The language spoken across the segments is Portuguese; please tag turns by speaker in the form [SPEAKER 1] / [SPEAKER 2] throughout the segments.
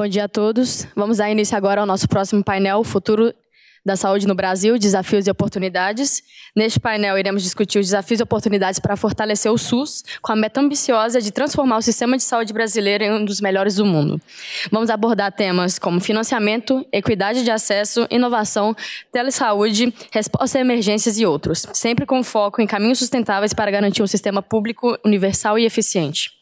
[SPEAKER 1] Bom dia a todos. Vamos dar início agora ao nosso próximo painel, Futuro da Saúde no Brasil, Desafios e Oportunidades. Neste painel, iremos discutir os desafios e oportunidades para fortalecer o SUS, com a meta ambiciosa de transformar o sistema de saúde brasileiro em um dos melhores do mundo. Vamos abordar temas como financiamento, equidade de acesso, inovação, telesaúde, resposta a emergências e outros, sempre com foco em caminhos sustentáveis para garantir um sistema público universal e eficiente.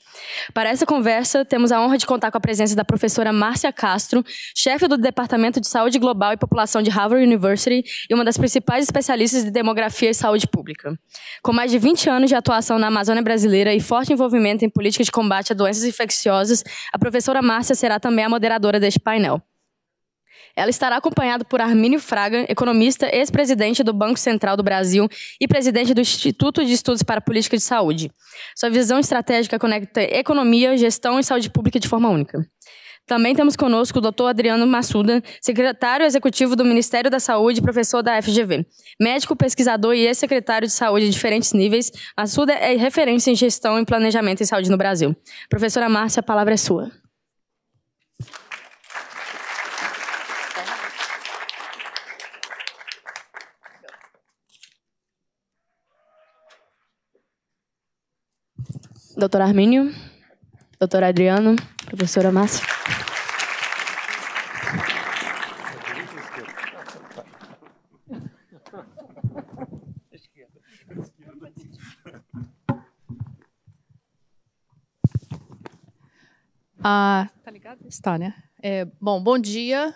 [SPEAKER 1] Para essa conversa, temos a honra de contar com a presença da professora Márcia Castro, chefe do Departamento de Saúde Global e População de Harvard University e uma das principais especialistas de demografia e saúde pública. Com mais de 20 anos de atuação na Amazônia brasileira e forte envolvimento em políticas de combate a doenças infecciosas, a professora Márcia será também a moderadora deste painel. Ela estará acompanhada por Armínio Fraga, economista, ex-presidente do Banco Central do Brasil e presidente do Instituto de Estudos para a Política de Saúde. Sua visão estratégica conecta economia, gestão e saúde pública de forma única. Também temos conosco o Dr. Adriano Massuda, secretário executivo do Ministério da Saúde e professor da FGV. Médico, pesquisador e ex-secretário de saúde em diferentes níveis, Massuda é referência em gestão e planejamento em saúde no Brasil. Professora Márcia, a palavra é sua. Doutor Armínio, doutor Adriano, professora Márcia.
[SPEAKER 2] Tá ligado? Está, né? Bom dia.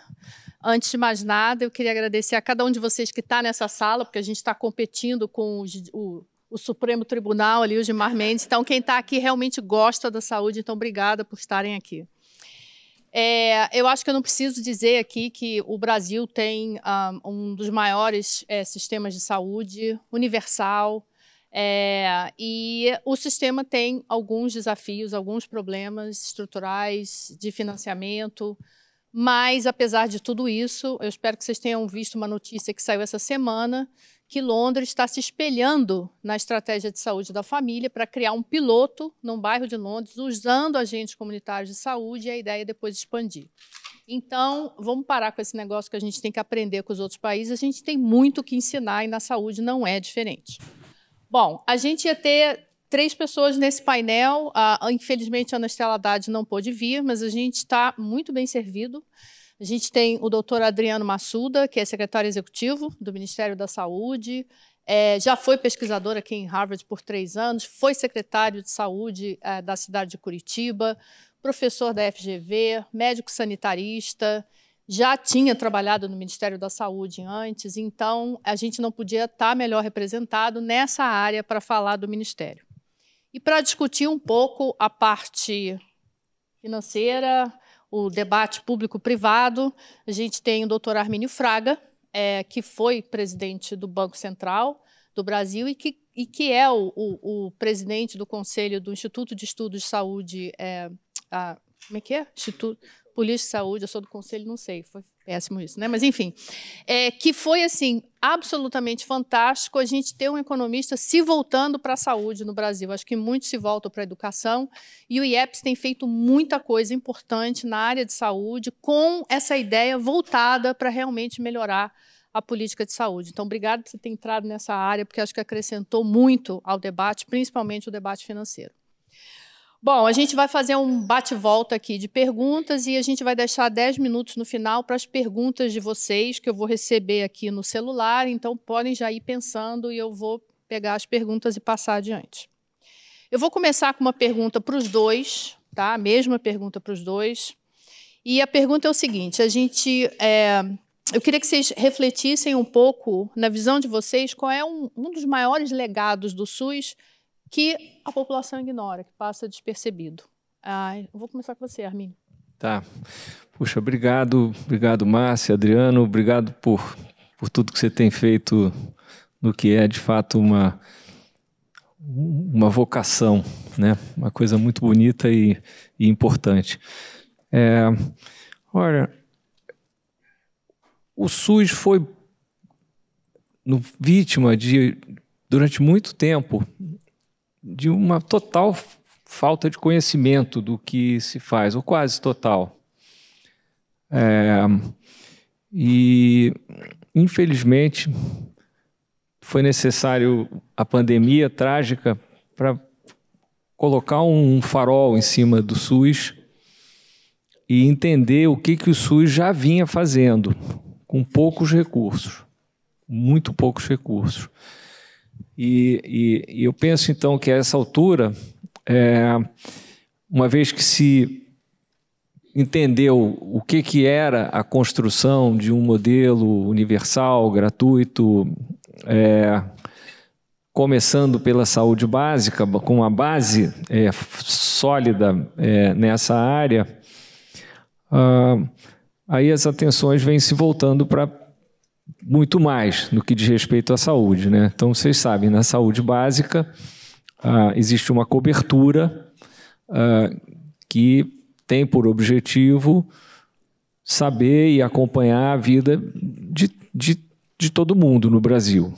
[SPEAKER 2] Antes de mais nada, eu queria agradecer a cada um de vocês que está nessa sala, porque a gente está competindo com o Supremo Tribunal, ali, o Gilmar Mendes. Então, quem está aqui realmente gosta da saúde, então, obrigada por estarem aqui. Eu acho que eu não preciso dizer aqui que o Brasil tem um dos maiores sistemas de saúde universal, e o sistema tem alguns desafios, alguns problemas estruturais de financiamento, mas, apesar de tudo isso, eu espero que vocês tenham visto uma notícia que saiu essa semana, que Londres está se espelhando na estratégia de saúde da família para criar um piloto num bairro de Londres, usando agentes comunitários de saúde, e a ideia é depois expandir. Então, vamos parar com esse negócio que a gente tem que aprender com os outros países. A gente tem muito o que ensinar e na saúde não é diferente. Bom, a gente ia ter 3 pessoas nesse painel. Infelizmente, a Ana Estela Haddad não pôde vir, mas a gente está muito bem servido. A gente tem o doutor Adriano Massuda, que é secretário executivo do Ministério da Saúde, já foi pesquisador aqui em Harvard por 3 anos, foi secretário de saúde da cidade de Curitiba, professor da FGV, médico sanitarista, já tinha trabalhado no Ministério da Saúde antes, então a gente não podia estar melhor representado nessa área para falar do Ministério. E para discutir um pouco a parte financeira, o debate público-privado, a gente tem o doutor Armínio Fraga, que foi presidente do Banco Central do Brasil e que é o presidente do Conselho do Instituto de Estudos de Saúde, como é que é? Instituto Política de Saúde, eu sou do Conselho, não sei, foi péssimo isso, né? Mas, enfim, que foi, assim, absolutamente fantástico a gente ter um economista se voltando para a saúde no Brasil. Acho que muitos se voltam para a educação e o IEPS tem feito muita coisa importante na área de saúde com essa ideia voltada para realmente melhorar a política de saúde. Então, obrigado por você ter entrado nessa área, porque acho que acrescentou muito ao debate, principalmente o debate financeiro. Bom, a gente vai fazer um bate-volta aqui de perguntas e a gente vai deixar 10 minutos no final para as perguntas de vocês, que eu vou receber aqui no celular, então podem já ir pensando e eu vou pegar as perguntas e passar adiante. Eu vou começar com uma pergunta para os dois, tá? A mesma pergunta para os dois. E a pergunta é o seguinte, eu queria que vocês refletissem um pouco, na visão de vocês, qual é um dos maiores legados do SUS que a população ignora, que passa despercebido. Eu vou começar com você, Armínio.
[SPEAKER 3] Tá. Puxa, obrigado, Márcia, Adriano, obrigado por tudo que você tem feito no que é, de fato, uma vocação, né? Uma coisa muito bonita e importante. Olha, o SUS foi vítima durante muito tempo, de uma total falta de conhecimento do que se faz, ou quase total. E, infelizmente, foi necessário a pandemia trágica para colocar um farol em cima do SUS e entender o que o SUS já vinha fazendo, com poucos recursos, muito poucos recursos. E eu penso, então, que a essa altura, uma vez que se entendeu o que era a construção de um modelo universal, gratuito, começando pela saúde básica, com uma base sólida nessa área, aí as atenções vêm se voltando para muito mais no que diz respeito à saúde, né? Então, vocês sabem, na saúde básica existe uma cobertura que tem por objetivo saber e acompanhar a vida de todo mundo no Brasil.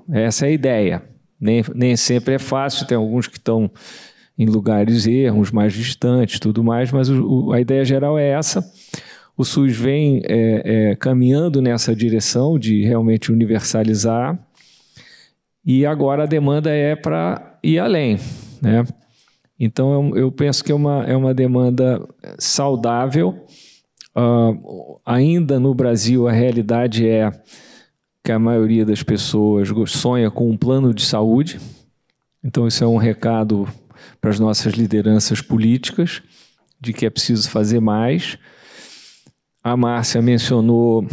[SPEAKER 3] Essa é a ideia. Nem sempre é fácil, tem alguns que estão em lugares ermos, mais distantes, tudo mais, mas a ideia geral é essa. O SUS vem caminhando nessa direção de realmente universalizar, e agora a demanda é para ir além, né? Então, eu penso que é uma demanda saudável. Ainda no Brasil, a realidade é que a maioria das pessoas sonha com um plano de saúde. Então, isso é um recado para as nossas lideranças políticas, de que é preciso fazer mais. A Márcia mencionou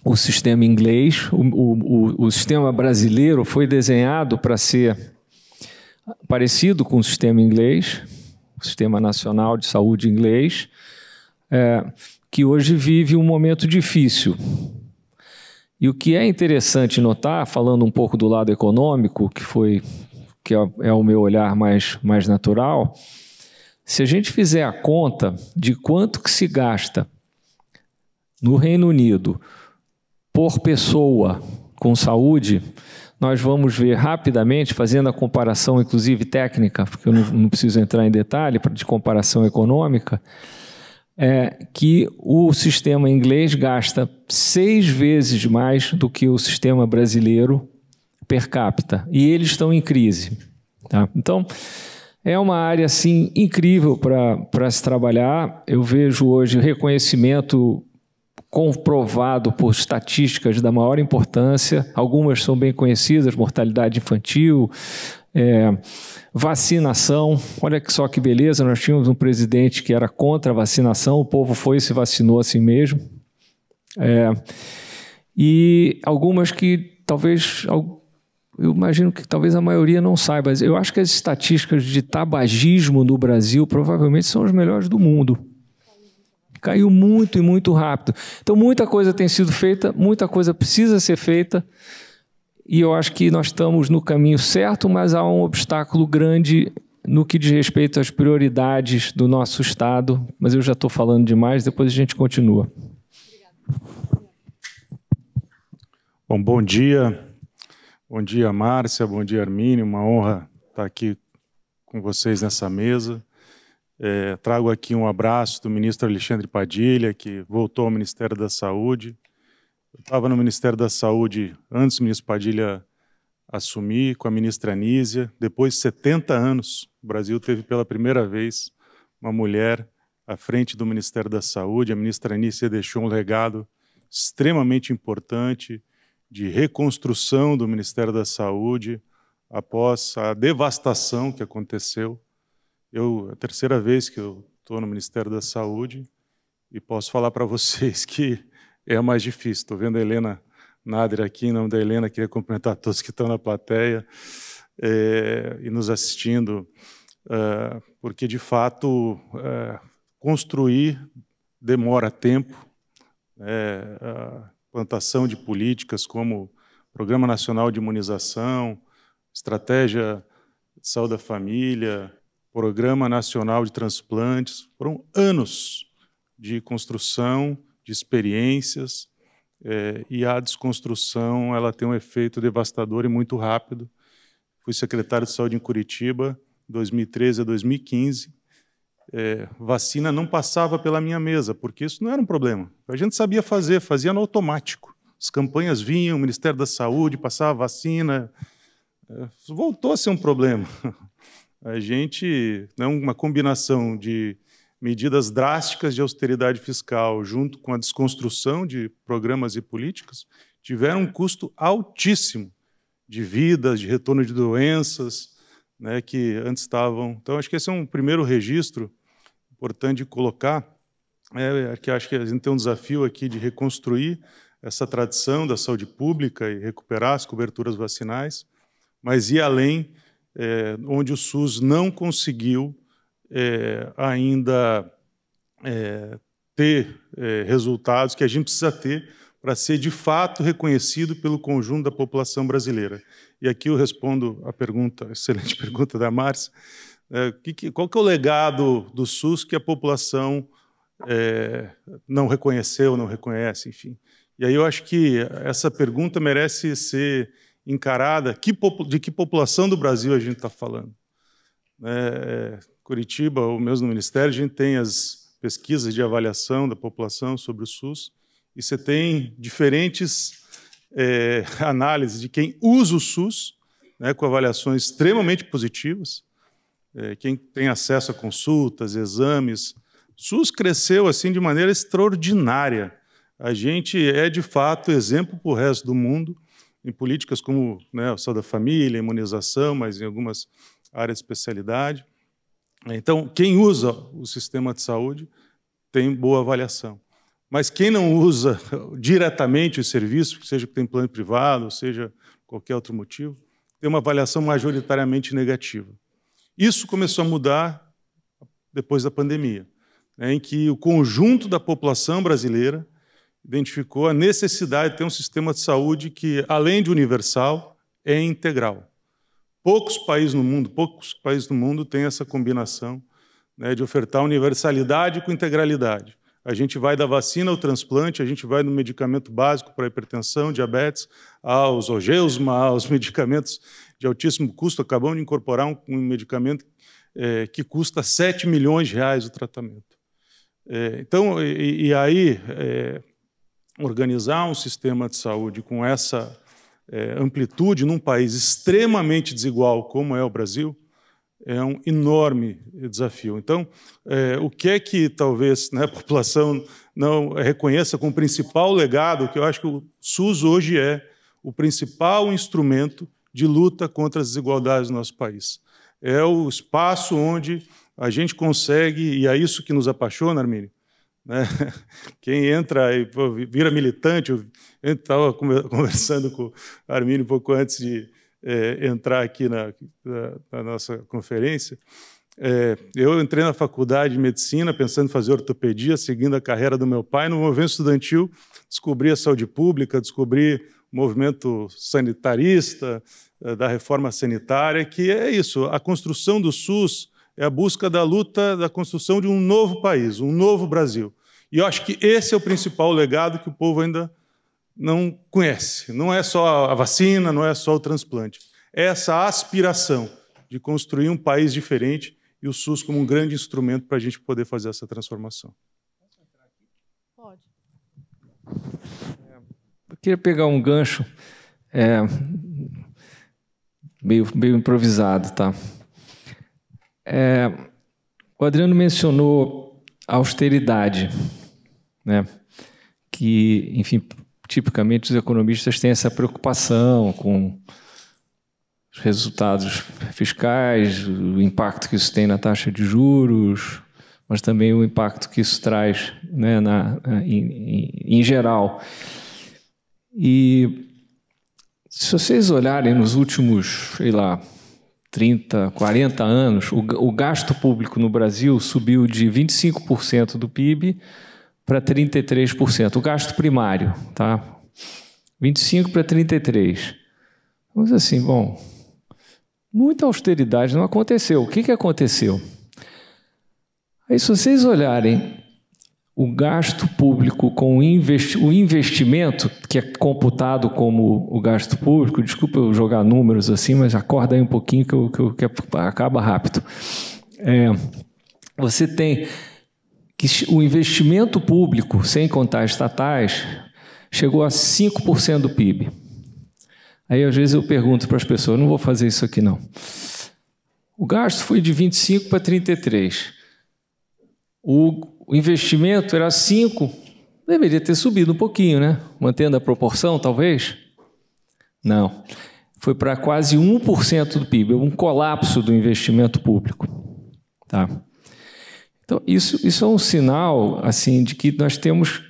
[SPEAKER 3] o sistema inglês. O sistema brasileiro foi desenhado para ser parecido com o sistema inglês, o Sistema Nacional de Saúde inglês, que hoje vive um momento difícil. E o que é interessante notar, falando um pouco do lado econômico, que é o meu olhar mais natural, se a gente fizer a conta de quanto que se gasta no Reino Unido por pessoa com saúde, nós vamos ver rapidamente, fazendo a comparação, inclusive técnica, porque eu não preciso entrar em detalhe, de comparação econômica, que o sistema inglês gasta 6 vezes mais do que o sistema brasileiro per capita. E eles estão em crise. Tá? Então, é uma área assim, incrível para se trabalhar. Eu vejo hoje o reconhecimento comprovado por estatísticas da maior importância, algumas são bem conhecidas, mortalidade infantil, vacinação. Olha só que beleza, nós tínhamos um presidente que era contra a vacinação, o povo foi e se vacinou assim mesmo. E algumas que talvez, eu imagino que talvez a maioria não saiba, mas eu acho que as estatísticas de tabagismo no Brasil provavelmente são as melhores do mundo. Caiu muito e muito rápido. Então, muita coisa tem sido feita, muita coisa precisa ser feita, e eu acho que nós estamos no caminho certo, mas há um obstáculo grande no que diz respeito às prioridades do nosso Estado. Mas eu já estou falando demais, depois a gente continua.
[SPEAKER 4] Bom dia. Bom dia, Márcia. Bom dia, Armínio. Uma honra estar aqui com vocês nessa mesa. Trago aqui um abraço do ministro Alexandre Padilha, que voltou ao Ministério da Saúde. Eu estava no Ministério da Saúde antes do ministro Padilha assumir, com a ministra Anísia. Depois de 70 anos, o Brasil teve pela primeira vez uma mulher à frente do Ministério da Saúde. A ministra Anísia deixou um legado extremamente importante de reconstrução do Ministério da Saúde após a devastação que aconteceu. É a terceira vez que eu estou no Ministério da Saúde e posso falar para vocês que é mais difícil. Estou vendo a Helena Nader aqui, em nome da Helena, queria cumprimentar todos que estão na plateia e nos assistindo, porque, de fato, construir demora tempo. A implantação de políticas como Programa Nacional de Imunização, Estratégia de Saúde da Família, Programa Nacional de Transplantes, foram anos de construção, de experiências, e a desconstrução ela tem um efeito devastador e muito rápido. Fui secretário de Saúde em Curitiba, 2013 a 2015, vacina não passava pela minha mesa, porque isso não era um problema. A gente sabia fazer, fazia no automático. As campanhas vinham, o Ministério da Saúde passava vacina. Voltou a ser um problema. A gente, uma combinação de medidas drásticas de austeridade fiscal junto com a desconstrução de programas e políticas tiveram um custo altíssimo de vidas, de retorno de doenças, né, que antes estavam... Então, acho que esse é um primeiro registro importante de colocar, que acho que a gente tem um desafio aqui de reconstruir essa tradição da saúde pública e recuperar as coberturas vacinais, mas ir além, onde o SUS não conseguiu ainda ter resultados que a gente precisa ter para ser, de fato, reconhecido pelo conjunto da população brasileira. E aqui eu respondo a pergunta, a excelente pergunta da Márcia, qual que é o legado do SUS que a população não reconheceu, não reconhece, enfim. E aí eu acho que essa pergunta merece ser encarada, de que população do Brasil a gente está falando. Curitiba, ou mesmo no Ministério, a gente tem as pesquisas de avaliação da população sobre o SUS, e você tem diferentes análises de quem usa o SUS, né, com avaliações extremamente positivas, quem tem acesso a consultas, exames. O SUS cresceu assim de maneira extraordinária. A gente é, de fato, exemplo para o resto do mundo em políticas como, né, o saúde da família, imunização, mas em algumas áreas de especialidade. Então, quem usa o sistema de saúde tem boa avaliação. Mas quem não usa diretamente os serviços, seja que tem plano privado, seja qualquer outro motivo, tem uma avaliação majoritariamente negativa. Isso começou a mudar depois da pandemia, né, em que o conjunto da população brasileira identificou a necessidade de ter um sistema de saúde que, além de universal, é integral. Poucos países no mundo têm essa combinação, né, de ofertar universalidade com integralidade. A gente vai da vacina ao transplante, a gente vai no medicamento básico para hipertensão, diabetes, aos OGEUSMA, aos medicamentos de altíssimo custo. Acabamos de incorporar um medicamento que custa 7 milhões de reais o tratamento. Então, aí, organizar um sistema de saúde com essa amplitude num país extremamente desigual como é o Brasil é um enorme desafio. Então, o que é que talvez, né, a população não reconheça como principal legado, que eu acho que o SUS hoje é o principal instrumento de luta contra as desigualdades no nosso país. É o espaço onde a gente consegue, e é isso que nos apaixona, Armínio, né? Quem entra e vira militante, eu estava conversando com o Armínio um pouco antes de entrar aqui na nossa conferência. Eu entrei na faculdade de medicina pensando em fazer ortopedia, seguindo a carreira do meu pai. No movimento estudantil, descobri a saúde pública, descobri o movimento sanitarista, da reforma sanitária, que é isso, a construção do SUS é a busca da luta, da construção de um novo país, um novo Brasil. E eu acho que esse é o principal legado que o povo ainda não conhece. Não é só a vacina, não é só o transplante. É essa aspiração de construir um país diferente e o SUS como um grande instrumento para a gente poder fazer essa transformação.
[SPEAKER 2] Pode.
[SPEAKER 3] Eu queria pegar um gancho meio improvisado, tá? O Adriano mencionou a austeridade, né? Que, enfim, tipicamente os economistas têm essa preocupação com os resultados fiscais, o impacto que isso tem na taxa de juros, mas também o impacto que isso traz, né, em geral. E se vocês olharem nos últimos, sei lá, 30, 40 anos, o gasto público no Brasil subiu de 25% do PIB para 33%. O gasto primário, tá? 25 para 33. Vamos dizer assim, bom, muita austeridade não aconteceu. O que aconteceu? Aí, se vocês olharem o gasto público com o investimento, que é computado como o gasto público, desculpa eu jogar números assim, mas acorda aí um pouquinho que acaba rápido. você tem que o investimento público, sem contar estatais, chegou a 5% do PIB. Aí, às vezes, eu pergunto para as pessoas, não vou fazer isso aqui, não. O gasto foi de 25 para 33. O investimento era 5, deveria ter subido um pouquinho, né? Mantendo a proporção, talvez? Não. Foi para quase 1% do PIB, um colapso do investimento público. Tá? Então, isso é um sinal assim, de que nós temos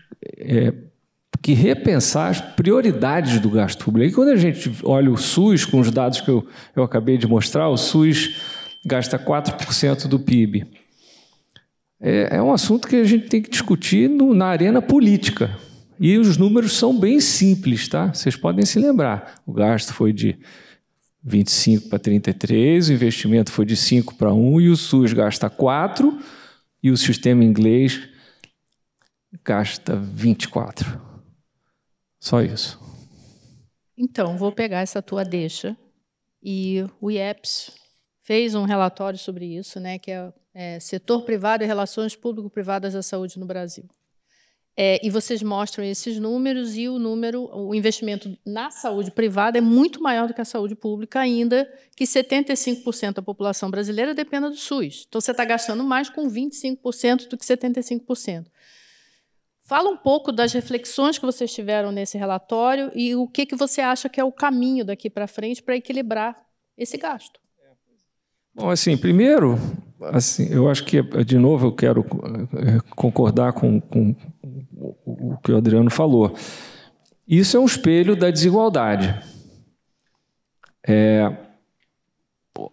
[SPEAKER 3] que repensar as prioridades do gasto público. E quando a gente olha o SUS, com os dados que eu acabei de mostrar, o SUS gasta 4% do PIB. É um assunto que a gente tem que discutir na arena política. E os números são bem simples, tá? Vocês podem se lembrar. O gasto foi de 25 para 33, o investimento foi de 5 para 1, e o SUS gasta 4, e o sistema inglês gasta 24. Só isso.
[SPEAKER 2] Então, vou pegar essa tua deixa. E o IEPS fez um relatório sobre isso, né, que é Setor Privado e Relações Público-Privadas da Saúde no Brasil. E vocês mostram esses números, e o investimento na saúde privada é muito maior do que a saúde pública, ainda que 75% da população brasileira dependa do SUS. Então, você está gastando mais com 25% do que 75%. Fala um pouco das reflexões que vocês tiveram nesse relatório e o que você acha que é o caminho daqui para frente para equilibrar esse gasto.
[SPEAKER 3] Bom, assim, primeiro, assim, eu acho que, de novo, eu quero concordar com o que o Adriano falou. Isso é um espelho da desigualdade.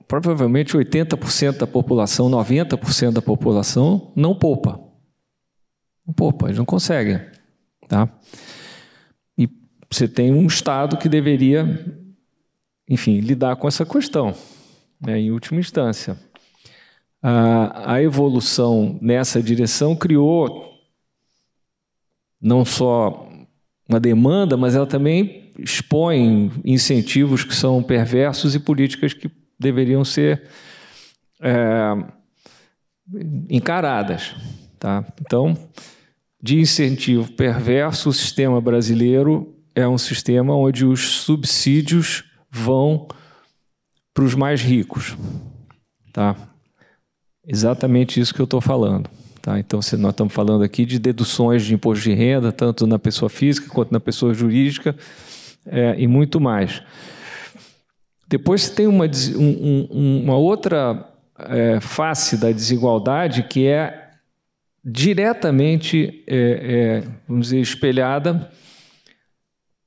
[SPEAKER 3] Provavelmente 80% da população, 90% da população não poupa. Não poupa, eles não conseguem. Tá? E você tem um Estado que deveria, enfim, lidar com essa questão, né, em última instância. A evolução nessa direção criou não só uma demanda, mas ela também expõe incentivos que são perversos e políticas que deveriam ser encaradas. Tá? Então, de incentivo perverso, o sistema brasileiro é um sistema onde os subsídios vão para os mais ricos. Tá? Exatamente isso que eu estou falando. Tá? Então, nós estamos falando aqui de deduções de imposto de renda, tanto na pessoa física quanto na pessoa jurídica, e muito mais. Depois você tem uma outra face da desigualdade que é diretamente, vamos dizer, espelhada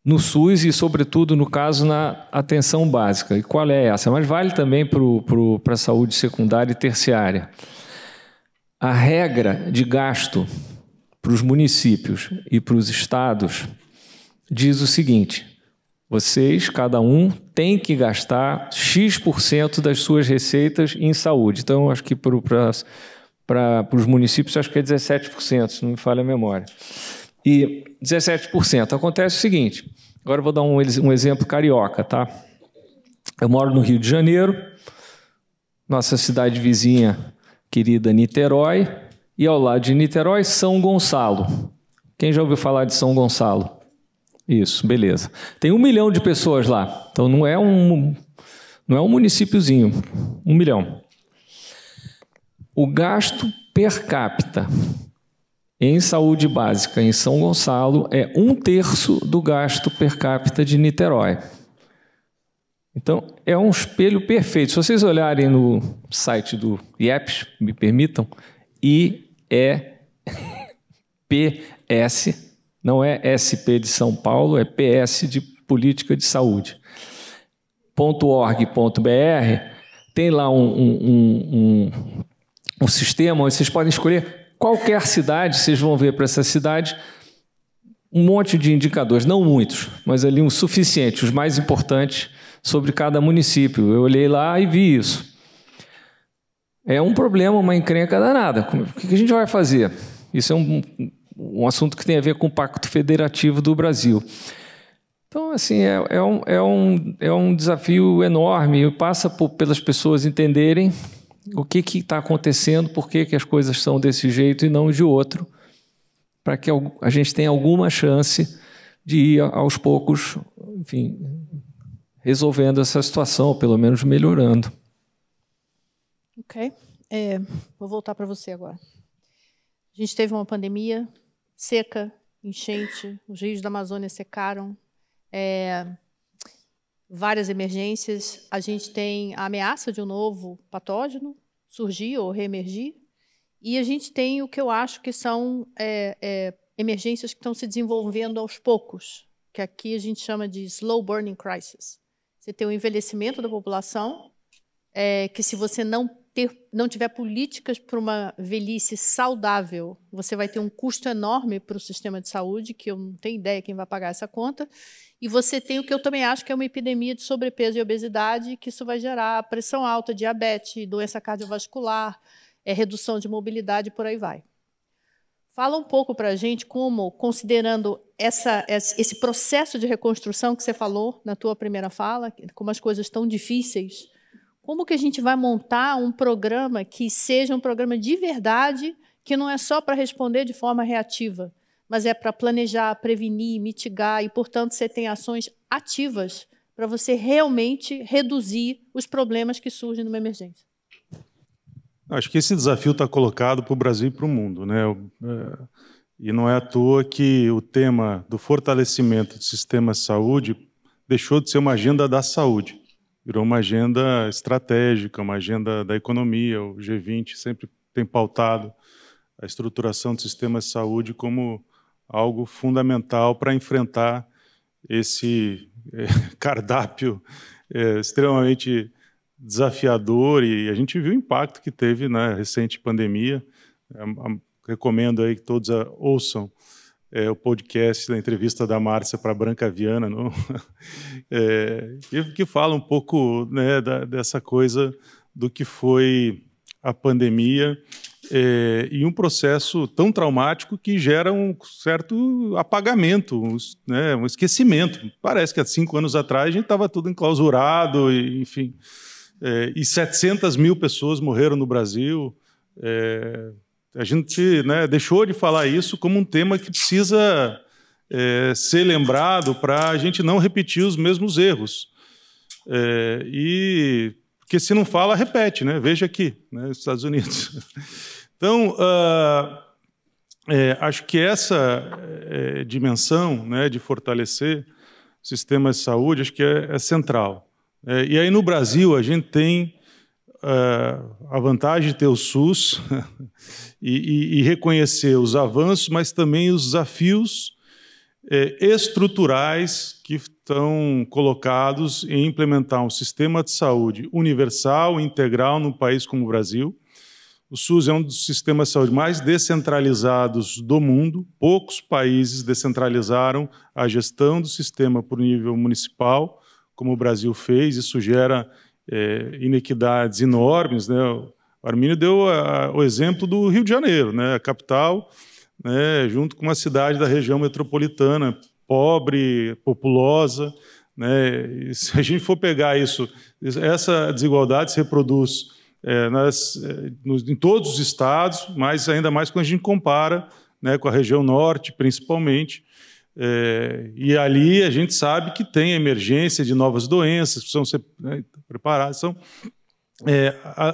[SPEAKER 3] no SUS e, sobretudo, no caso, na atenção básica. E qual é essa? Mas vale também para a saúde secundária e terciária. A regra de gasto para os municípios e para os estados diz o seguinte: vocês, cada um, tem que gastar X% das suas receitas em saúde. Então, acho que para os municípios, acho que é 17%, se não me falha a memória. E 17%. Acontece o seguinte, agora eu vou dar um exemplo carioca, tá? Eu moro no Rio de Janeiro, nossa cidade vizinha querida Niterói, e ao lado de Niterói, São Gonçalo. Quem já ouviu falar de São Gonçalo? Isso, beleza. Tem 1 milhão de pessoas lá, então não é um municípiozinho, 1 milhão. O gasto per capita em saúde básica em São Gonçalo é 1/3 do gasto per capita de Niterói. Então, é um espelho perfeito. Se vocês olharem no site do IEPS, me permitam, IEPS, não é SP de São Paulo, é PS de Política de Saúde. .org.br, tem lá um sistema onde vocês podem escolher qualquer cidade, vocês vão ver para essa cidade um monte de indicadores, não muitos, mas ali um suficiente, os mais importantes sobre cada município. Eu olhei lá e vi isso. É um problema, uma encrenca danada. O que a gente vai fazer? Isso é um assunto que tem a ver com o Pacto Federativo do Brasil. Então, assim, é um desafio enorme, passa pelas pessoas entenderem o que está acontecendo, por que as coisas são desse jeito e não de outro, para que a gente tenha alguma chance de ir aos poucos, enfim, resolvendo essa situação, ou pelo menos melhorando.
[SPEAKER 2] Ok. Vou voltar para você agora. A gente teve uma pandemia, seca, enchente, os rios da Amazônia secaram, várias emergências. A gente tem a ameaça de um novo patógeno surgir ou reemergir, e a gente tem o que eu acho que são emergências que estão se desenvolvendo aos poucos, que aqui a gente chama de slow burning crisis. Você tem o envelhecimento da população, que se você não tiver políticas para uma velhice saudável, você vai ter um custo enorme para o sistema de saúde, que eu não tenho ideia quem vai pagar essa conta. E você tem o que eu também acho que é uma epidemia de sobrepeso e obesidade, que isso vai gerar pressão alta, diabetes, doença cardiovascular, redução de mobilidade, por aí vai. Fala um pouco para a gente como, considerando esse processo de reconstrução que você falou na tua primeira fala, como as coisas estão difíceis, como que a gente vai montar um programa que seja um programa de verdade, que não é só para responder de forma reativa, mas é para planejar, prevenir, mitigar e, portanto, você tem ações ativas para você realmente reduzir os problemas que surgem numa emergência?
[SPEAKER 4] Acho que esse desafio está colocado para o Brasil e para o mundo, né? E não é à toa que o tema do fortalecimento do sistema de saúde deixou de ser uma agenda da saúde, virou uma agenda estratégica, uma agenda da economia. O G20 sempre tem pautado a estruturação do sistema de saúde como algo fundamental para enfrentar esse cardápio extremamente desafiador, e a gente viu o impacto que teve na recente pandemia. Recomendo aí que todos ouçam o podcast da entrevista da Márcia para a Branca Viana, que fala um pouco, né, dessa coisa do que foi a pandemia e um processo tão traumático que gera um certo apagamento, né, um esquecimento. Parece que há 5 anos atrás a gente estava tudo enclausurado, e, enfim, e 700 mil pessoas morreram no Brasil. A gente, né, deixou de falar isso como um tema que precisa ser lembrado para a gente não repetir os mesmos erros. Porque se não fala, repete, né? Veja aqui, né, nos Estados Unidos. Então, acho que essa dimensão, né, de fortalecer o sistema de saúde, acho que é central. E aí no Brasil a gente tem a vantagem de ter o SUS e reconhecer os avanços, mas também os desafios estruturais que estão colocados em implementar um sistema de saúde universal, integral, num país como o Brasil. O SUS é um dos sistemas de saúde mais descentralizados do mundo. Poucos países descentralizaram a gestão do sistema por nível municipal, como o Brasil fez. Isso gera inequidades enormes, né? O Armínio deu o exemplo do Rio de Janeiro, né? A capital, né, junto com uma cidade da região metropolitana, pobre, populosa, né? E se a gente for pegar isso, essa desigualdade se reproduz em todos os estados, mas ainda mais quando a gente compara, né, com a região norte, principalmente. E ali a gente sabe que tem emergência de novas doenças, precisam ser, né, preparadas. Então,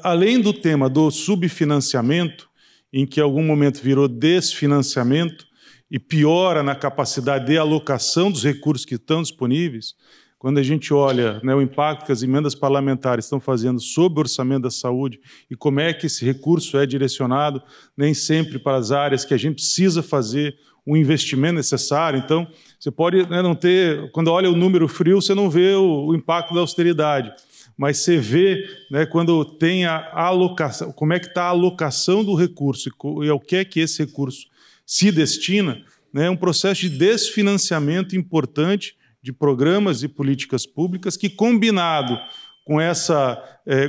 [SPEAKER 4] além do tema do subfinanciamento, em que em algum momento virou desfinanciamento e piora na capacidade de alocação dos recursos que estão disponíveis, quando a gente olha, né, o impacto que as emendas parlamentares estão fazendo sobre o orçamento da saúde e como é que esse recurso é direcionado, nem sempre para as áreas que a gente precisa fazer o investimento necessário. Então, você pode, né, não ter... Quando olha o número frio, você não vê o impacto da austeridade, mas você vê, né, quando tem a alocação, como é que está a alocação do recurso e ao que é que esse recurso se destina, né, um processo de desfinanciamento importante de programas e políticas públicas que, combinado com essa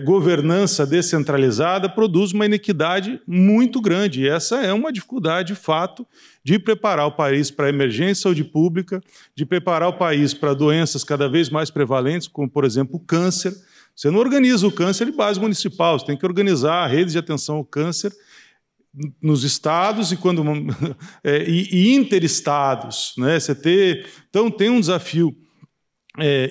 [SPEAKER 4] governança descentralizada, produz uma inequidade muito grande. E essa é uma dificuldade, de fato, de preparar o país para a emergência de saúde pública, de preparar o país para doenças cada vez mais prevalentes, como, por exemplo, o câncer. Você não organiza o câncer de base municipal, você tem que organizar a rede de atenção ao câncer nos estados e interestados, né? Então tem um desafio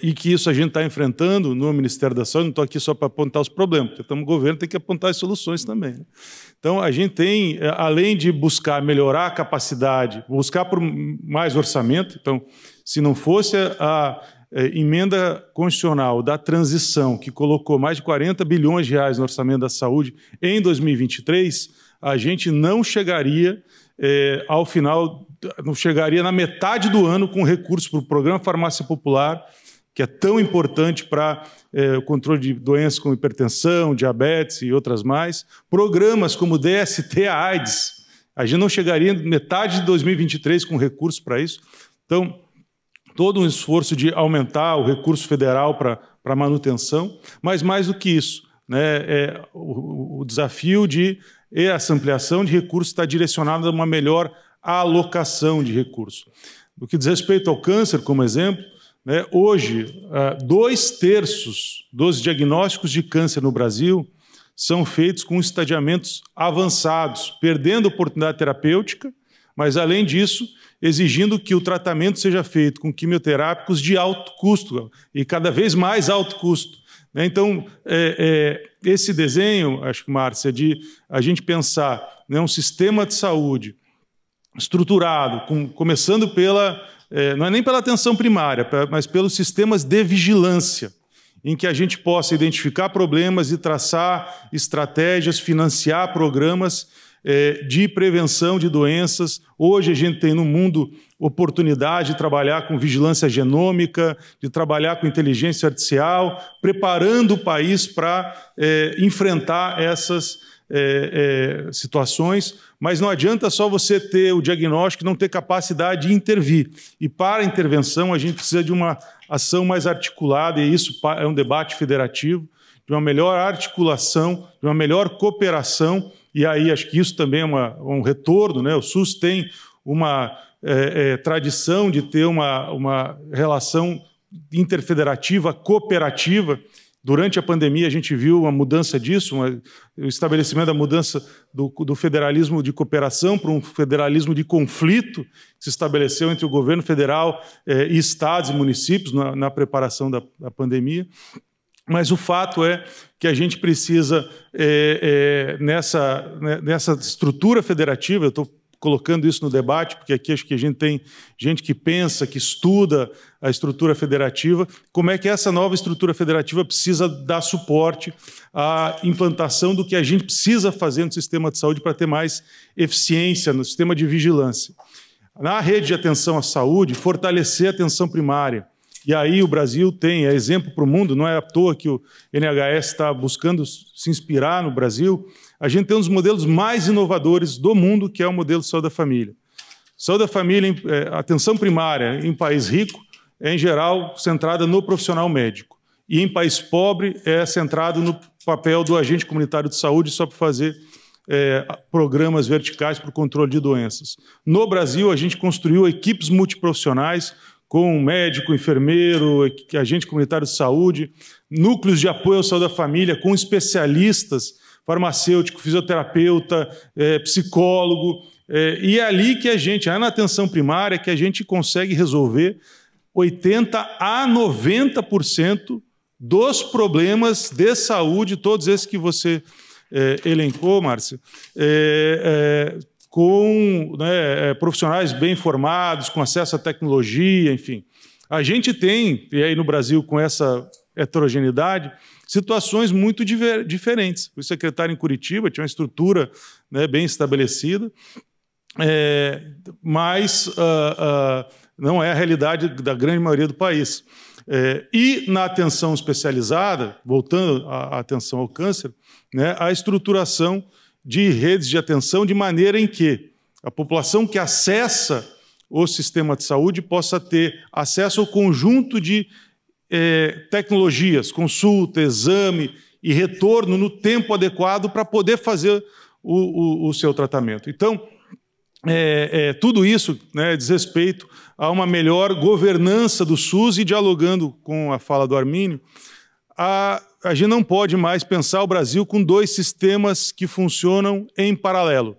[SPEAKER 4] e que isso a gente está enfrentando no Ministério da Saúde. Não estou aqui só para apontar os problemas, porque estamos no governo, tem que apontar as soluções também, né? Então a gente tem, além de buscar melhorar a capacidade, buscar por mais orçamento. Então, se não fosse a emenda constitucional da transição, que colocou mais de 40 bilhões de reais no orçamento da saúde em 2023, a gente não chegaria ao final, não chegaria na metade do ano com recursos para o Programa Farmácia Popular, que é tão importante para o controle de doenças como hipertensão, diabetes e outras mais. Programas como DST, a AIDS, a gente não chegaria na metade de 2023 com recursos para isso. Então, todo um esforço de aumentar o recurso federal para manutenção, mas mais do que isso, né, o desafio de essa ampliação de recursos está direcionada a uma melhor alocação de recursos. No que diz respeito ao câncer, como exemplo, né, hoje, 2/3 dos diagnósticos de câncer no Brasil são feitos com estadiamentos avançados, perdendo oportunidade terapêutica, mas, além disso, exigindo que o tratamento seja feito com quimioterápicos de alto custo, e cada vez mais alto custo. Então, esse desenho, acho que, Márcia, de a gente pensar, né, um sistema de saúde estruturado, começando pela, não é nem pela atenção primária, mas pelos sistemas de vigilância, em que a gente possa identificar problemas e traçar estratégias, financiar programas de prevenção de doenças. Hoje a gente tem no mundo oportunidade de trabalhar com vigilância genômica, de trabalhar com inteligência artificial, preparando o país para enfrentar essas situações, mas não adianta só você ter o diagnóstico e não ter capacidade de intervir. E para a intervenção a gente precisa de uma ação mais articulada, e isso é um debate federativo, de uma melhor articulação, de uma melhor cooperação. E aí acho que isso também é um retorno, né? O SUS tem uma tradição de ter uma relação interfederativa, cooperativa. Durante a pandemia a gente viu uma mudança disso, o estabelecimento da mudança do federalismo de cooperação para um federalismo de conflito, que se estabeleceu entre o governo federal e estados e municípios na preparação da pandemia. Mas o fato é que a gente precisa, nessa estrutura federativa, eu estou colocando isso no debate, porque aqui acho que a gente tem gente que pensa, que estuda a estrutura federativa, como é que essa nova estrutura federativa precisa dar suporte à implantação do que a gente precisa fazer no sistema de saúde para ter mais eficiência no sistema de vigilância. Na rede de atenção à saúde, fortalecer a atenção primária. E aí o Brasil tem, é exemplo para o mundo, não é à toa que o NHS está buscando se inspirar no Brasil. A gente tem um dos modelos mais inovadores do mundo, que é o modelo de saúde da família. Saúde da família, atenção primária em país rico, é em geral centrada no profissional médico. E em país pobre é centrado no papel do agente comunitário de saúde, só para fazer programas verticais para o controle de doenças. No Brasil, a gente construiu equipes multiprofissionais, com médico, enfermeiro, agente comunitário de saúde, núcleos de apoio à saúde da família, com especialistas, farmacêutico, fisioterapeuta, psicólogo, e é ali que a gente, na atenção primária, que a gente consegue resolver 80% a 90% dos problemas de saúde, todos esses que você elencou, Márcia, com profissionais bem formados, com acesso à tecnologia, enfim. A gente tem, e aí no Brasil com essa heterogeneidade, situações muito diferentes. O secretário em Curitiba tinha uma estrutura bem estabelecida, mas não é a realidade da grande maioria do país. E na atenção especializada, voltando à atenção ao câncer, a estruturação de redes de atenção de maneira em que a população que acessa o sistema de saúde possa ter acesso ao conjunto de tecnologias, consulta, exame e retorno no tempo adequado para poder fazer o seu tratamento. Então, tudo isso diz respeito a uma melhor governança do SUS e, dialogando com a fala do Armínio, a gente não pode mais pensar o Brasil com dois sistemas que funcionam em paralelo.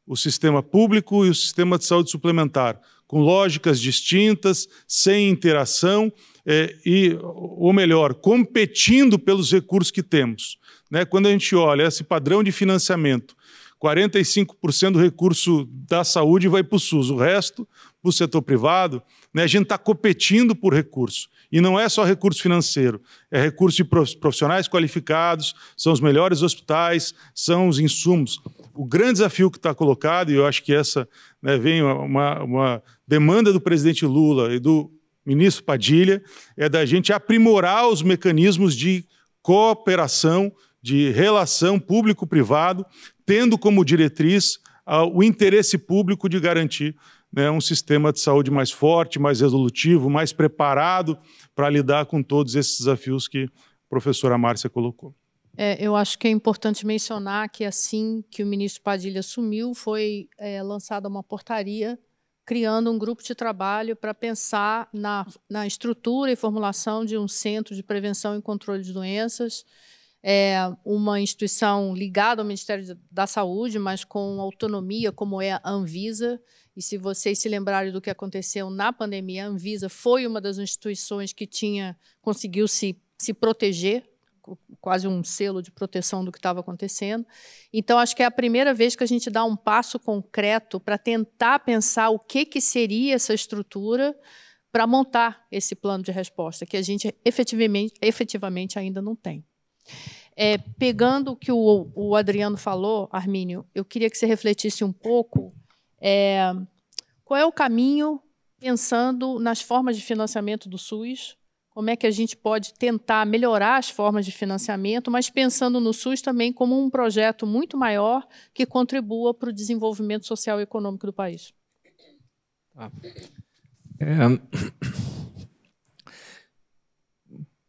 [SPEAKER 4] O sistema público e o sistema de saúde suplementar, com lógicas distintas, sem interação, ou melhor, competindo pelos recursos que temos. Né? Quando a gente olha esse padrão de financiamento, 45% do recurso da saúde vai para o SUS, o resto para o setor privado, né? A gente está competindo por recurso. E não é só recurso financeiro, é recurso de profissionais qualificados, são os melhores hospitais, são os insumos. O grande desafio que está colocado, e eu acho que essa, né, vem uma demanda do presidente Lula e do ministro Padilha, é da gente aprimorar os mecanismos de cooperação, de relação público-privado, tendo como diretriz o interesse público de garantir, né, um sistema de saúde mais forte, mais resolutivo, mais preparado para lidar com todos esses desafios que a professora Márcia colocou.
[SPEAKER 2] Eu acho que é importante mencionar que assim que o ministro Padilha assumiu, foi lançada uma portaria criando um grupo de trabalho para pensar na estrutura e formulação de um centro de prevenção e controle de doenças, uma instituição ligada ao Ministério da Saúde, mas com autonomia, como é a Anvisa. E se vocês se lembrarem do que aconteceu na pandemia, a Anvisa foi uma das instituições que conseguiu se proteger, quase um selo de proteção do que estava acontecendo. Então, acho que é a primeira vez que a gente dá um passo concreto para tentar pensar o que seria essa estrutura para montar esse plano de resposta, que a gente efetivamente ainda não tem. Pegando o que o Adriano falou, Armínio, eu queria que você refletisse um pouco qual é o caminho, pensando nas formas de financiamento do SUS, como é que a gente pode tentar melhorar as formas de financiamento, mas pensando no SUS também como um projeto muito maior que contribua para o desenvolvimento social e econômico do país.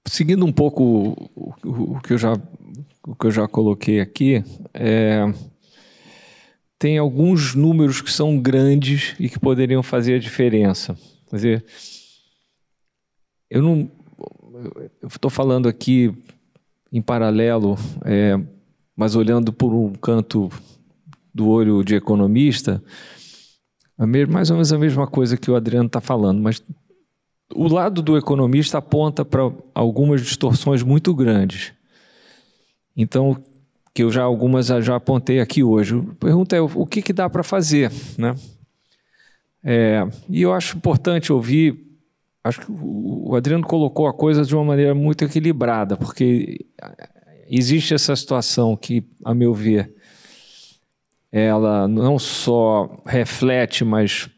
[SPEAKER 3] Seguindo um pouco o que eu já coloquei aqui, tem alguns números que são grandes e que poderiam fazer a diferença. Quer dizer, eu estou falando aqui em paralelo, mas olhando por um canto do olho de economista, mais ou menos a mesma coisa que o Adriano está falando, mas o lado do economista aponta para algumas distorções muito grandes. Então, que algumas já apontei aqui hoje. A pergunta é o que dá para fazer, né? E eu acho importante ouvir, acho que o Adriano colocou a coisa de uma maneira muito equilibrada, porque existe essa situação que, a meu ver, ela não só reflete, mas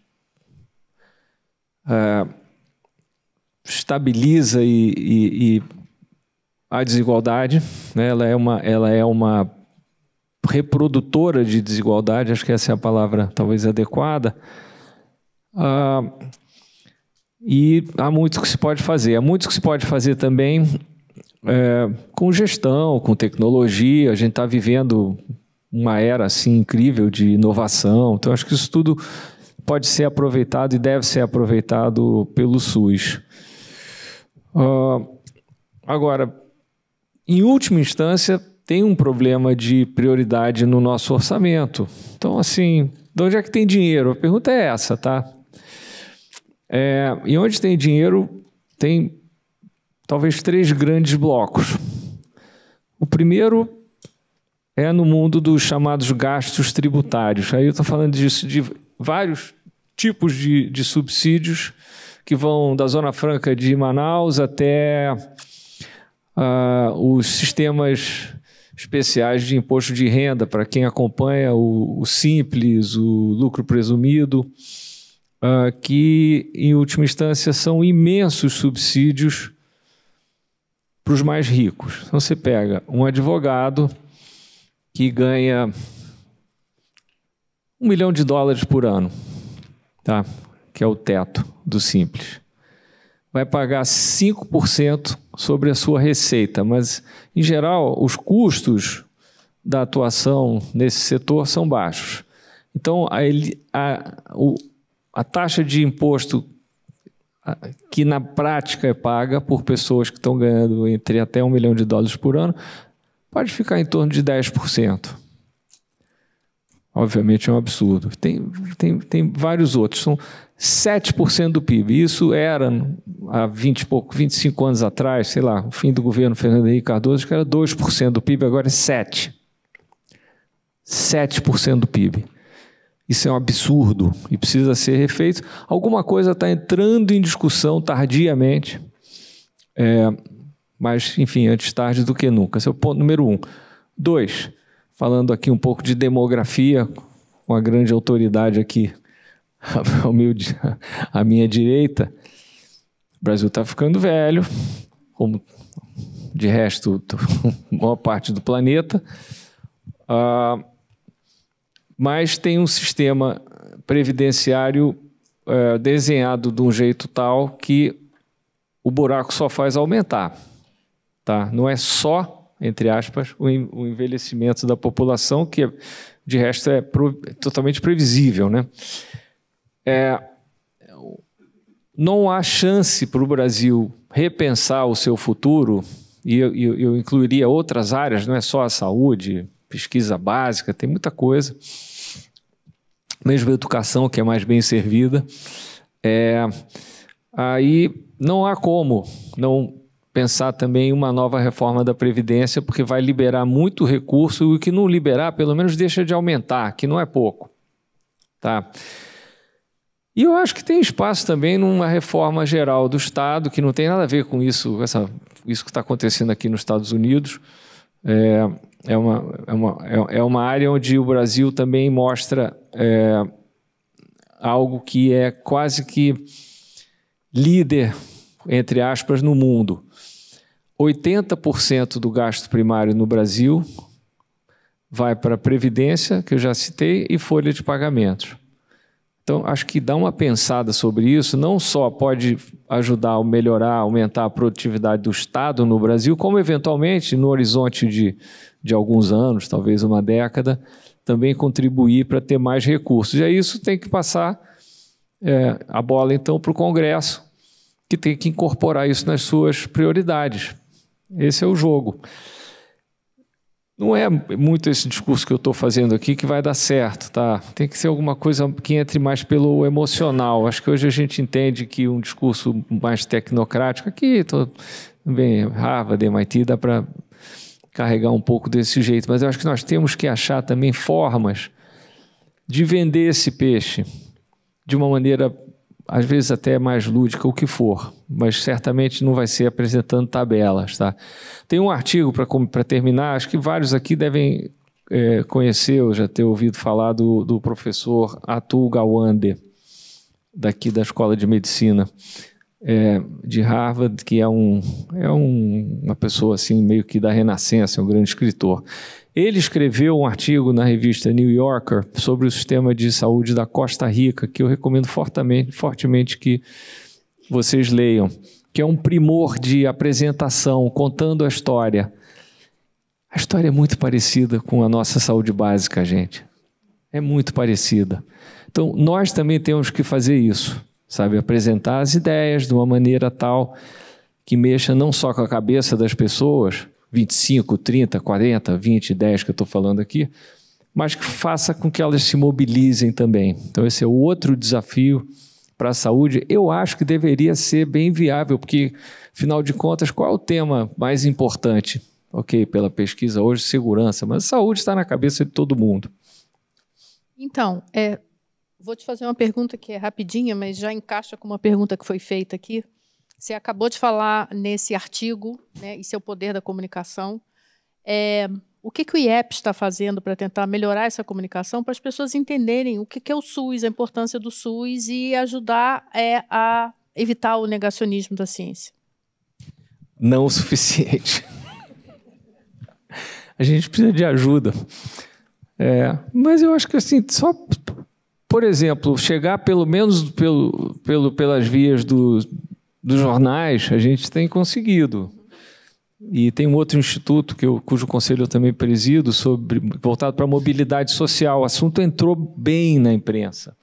[SPEAKER 3] estabiliza e a desigualdade, né? Ela é uma reprodutora de desigualdade, acho que essa é a palavra talvez adequada, e há muito que se pode fazer. Há muito que se pode fazer também com gestão, com tecnologia. A gente está vivendo uma era assim, incrível de inovação, então acho que isso tudo pode ser aproveitado e deve ser aproveitado pelo SUS. Agora, em última instância, tem um problema de prioridade no nosso orçamento. Então, assim, de onde é que tem dinheiro? A pergunta é essa, tá? E onde tem dinheiro, tem talvez 3 grandes blocos. O primeiro é no mundo dos chamados gastos tributários. Aí eu estou falando disso, de vários tipos de subsídios que vão da Zona Franca de Manaus até os sistemas especiais de imposto de renda, para quem acompanha o Simples, o lucro presumido, que, em última instância, são imensos subsídios para os mais ricos. Então, você pega um advogado que ganha $1 milhão por ano, tá? Que é o teto do Simples. Vai pagar 5% sobre a sua receita, mas, em geral, os custos da atuação nesse setor são baixos. Então, a taxa de imposto que na prática é paga por pessoas que estão ganhando entre até $1 milhão por ano, pode ficar em torno de 10%. Obviamente é um absurdo. Tem vários outros. São 7% do PIB. Isso era, há 25 anos atrás, sei lá, no fim do governo Fernando Henrique Cardoso, que era 2% do PIB, agora é 7%. 7% do PIB. Isso é um absurdo e precisa ser refeito. Alguma coisa está entrando em discussão tardiamente, mas, enfim, antes tarde do que nunca. Esse é o ponto número 1. 2, falando aqui um pouco de demografia, com a grande autoridade aqui, à minha direita, o Brasil está ficando velho, como de resto a maior parte do planeta, mas tem um sistema previdenciário desenhado de um jeito tal que o buraco só faz aumentar. Tá? Não é só, entre aspas, o envelhecimento da população, que de resto é totalmente previsível, né? Não há chance para o Brasil repensar o seu futuro, e eu incluiria outras áreas, não é só a saúde, pesquisa básica, tem muita coisa, mesmo a educação, que é mais bem servida. Aí não há como não pensar também em uma nova reforma da Previdência, porque vai liberar muito recurso, e o que não liberar, pelo menos deixa de aumentar, que não é pouco. Tá? E eu acho que tem espaço também numa reforma geral do Estado, que não tem nada a ver com isso, isso que está acontecendo aqui nos Estados Unidos. É uma área onde o Brasil também mostra algo que é quase que líder, entre aspas, no mundo. 80% do gasto primário no Brasil vai para a Previdência, que eu já citei, e folha de pagamentos. Então, acho que dar uma pensada sobre isso não só pode ajudar a melhorar, aumentar a produtividade do Estado no Brasil, como, eventualmente, no horizonte de alguns anos, talvez uma década, também contribuir para ter mais recursos. E aí isso tem que passar a bola, então, para o Congresso, que tem que incorporar isso nas suas prioridades. Esse é o jogo. Não é muito esse discurso que eu estou fazendo aqui que vai dar certo, tá? Tem que ser alguma coisa que entre mais pelo emocional. Acho que hoje a gente entende que um discurso mais tecnocrático, aqui, bem, Harvard, MIT, dá para carregar um pouco desse jeito, mas eu acho que nós temos que achar também formas de vender esse peixe de uma maneira, às vezes até mais lúdica, o que for, mas certamente não vai ser apresentando tabelas, tá? Tem um artigo, para terminar, acho que vários aqui devem conhecer, ou já ter ouvido falar do professor Atul Gawande, daqui da Escola de Medicina de Harvard, que é uma pessoa assim, meio que da Renascença, um grande escritor. Ele escreveu um artigo na revista New Yorker sobre o sistema de saúde da Costa Rica, que eu recomendo fortemente que vocês leiam, que é um primor de apresentação, contando a história. A história é muito parecida com a nossa saúde básica, gente. É muito parecida. Então, nós também temos que fazer isso, sabe? Apresentar as ideias de uma maneira tal que mexa não só com a cabeça das pessoas, 25, 30, 40, 20, 10 que eu estou falando aqui, mas que faça com que elas se mobilizem também. Então esse é outro desafio para a saúde. Eu acho que deveria ser bem viável, porque, afinal de contas, qual é o tema mais importante? Ok, pela pesquisa hoje, segurança, mas a saúde está na cabeça de todo mundo.
[SPEAKER 2] Então, vou te fazer uma pergunta que é rapidinha, mas já encaixa com uma pergunta que foi feita aqui. Você acabou de falar nesse artigo, né, Isso é o Poder da Comunicação. O que o IEP está fazendo para tentar melhorar essa comunicação, para as pessoas entenderem o que é o SUS, a importância do SUS e ajudar a evitar o negacionismo da ciência?
[SPEAKER 3] Não o suficiente. A gente precisa de ajuda. Mas eu acho que, assim, só, por exemplo, chegar pelo menos pelas vias dos jornais, a gente tem conseguido. E tem um outro instituto cujo conselho eu também presido, voltado para a mobilidade social. O assunto entrou bem na imprensa.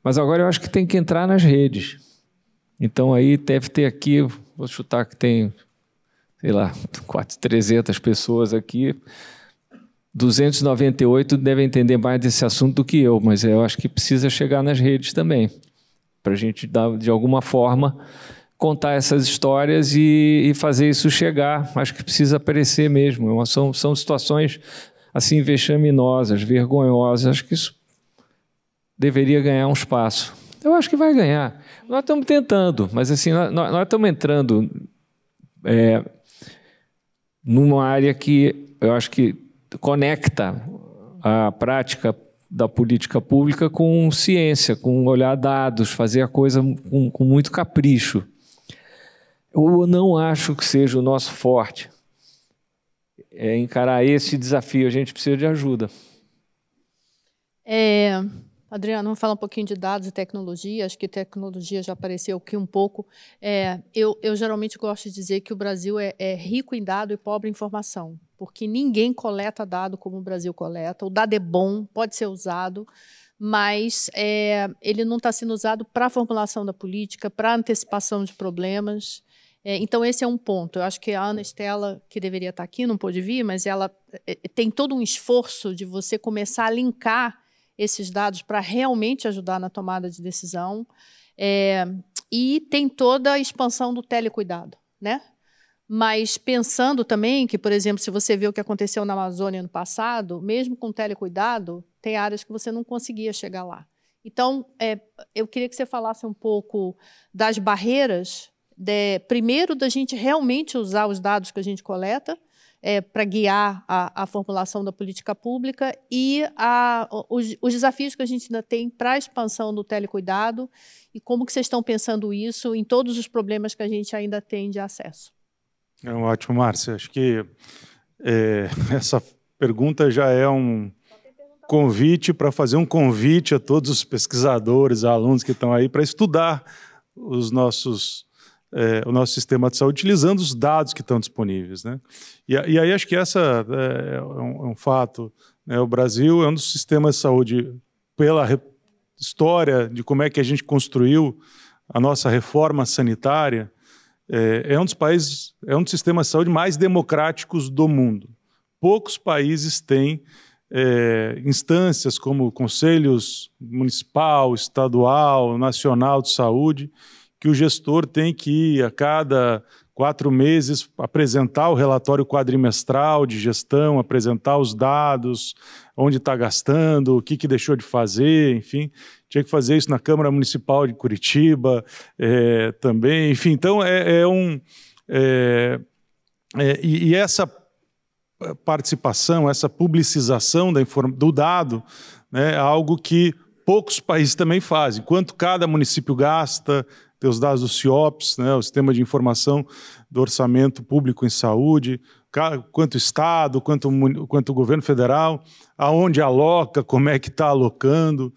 [SPEAKER 3] Mas agora eu acho que tem que entrar nas redes. Então aí deve ter aqui, vou chutar que tem, sei lá, 300 pessoas aqui, 298 devem entender mais desse assunto do que eu, mas eu acho que precisa chegar nas redes também, para a gente, de alguma forma, contar essas histórias e fazer isso chegar. Acho que precisa aparecer mesmo. São situações assim vexaminosas, vergonhosas. Acho que isso deveria ganhar um espaço. Eu acho que vai ganhar. Nós estamos tentando, mas assim, nós estamos entrando numa área que eu acho que conecta a prática da política pública com ciência, com olhar dados, fazer a coisa com muito capricho. Eu não acho que seja o nosso forte encarar esse desafio. A gente precisa de ajuda.
[SPEAKER 2] Adriano, vamos falar um pouquinho de dados e tecnologia. Acho que tecnologia já apareceu aqui um pouco. Eu geralmente gosto de dizer que o Brasil é rico em dado e pobre em informação, porque ninguém coleta dado como o Brasil coleta. O dado é bom, pode ser usado, mas ele não está sendo usado para a formulação da política, para a antecipação de problemas. Então, esse é um ponto. Eu acho que a Ana Estela, que deveria estar aqui, não pôde vir, mas ela tem todo um esforço de você começar a linkar esses dados para realmente ajudar na tomada de decisão. E tem toda a expansão do telecuidado, né? Mas pensando também que, por exemplo, se você vê o que aconteceu na Amazônia no passado, mesmo com telecuidado, tem áreas que você não conseguia chegar lá. Então, eu queria que você falasse um pouco das barreiras, primeiro, da gente realmente usar os dados que a gente coleta para guiar a formulação da política pública e os desafios que a gente ainda tem para a expansão do telecuidado e como que vocês estão pensando isso em todos os problemas que a gente ainda tem de acesso.
[SPEAKER 4] Ótimo, Márcia. Acho que essa pergunta já é um convite para fazer um convite a todos os pesquisadores, alunos que estão aí para estudar o nosso sistema de saúde, utilizando os dados que estão disponíveis, né? E aí acho que essa é um fato, né? O Brasil é um dos sistemas de saúde, pela história de como é que a gente construiu a nossa reforma sanitária, é um dos países, é um dos sistemas de saúde mais democráticos do mundo. Poucos países têm instâncias como conselhos municipal, estadual, nacional de saúde, que o gestor tem que ir a cada 4 meses apresentar o relatório quadrimestral de gestão, apresentar os dados, onde está gastando, o que deixou de fazer, enfim. Tinha que fazer isso na Câmara Municipal de Curitiba também, enfim. Então, e essa participação, essa publicização do dado, né, é algo que poucos países também fazem. Quanto cada município gasta, tem os dados do CIOPS, né, o Sistema de Informação do Orçamento Público em Saúde, quanto Estado, quanto o Governo Federal, aonde aloca, como é que está alocando.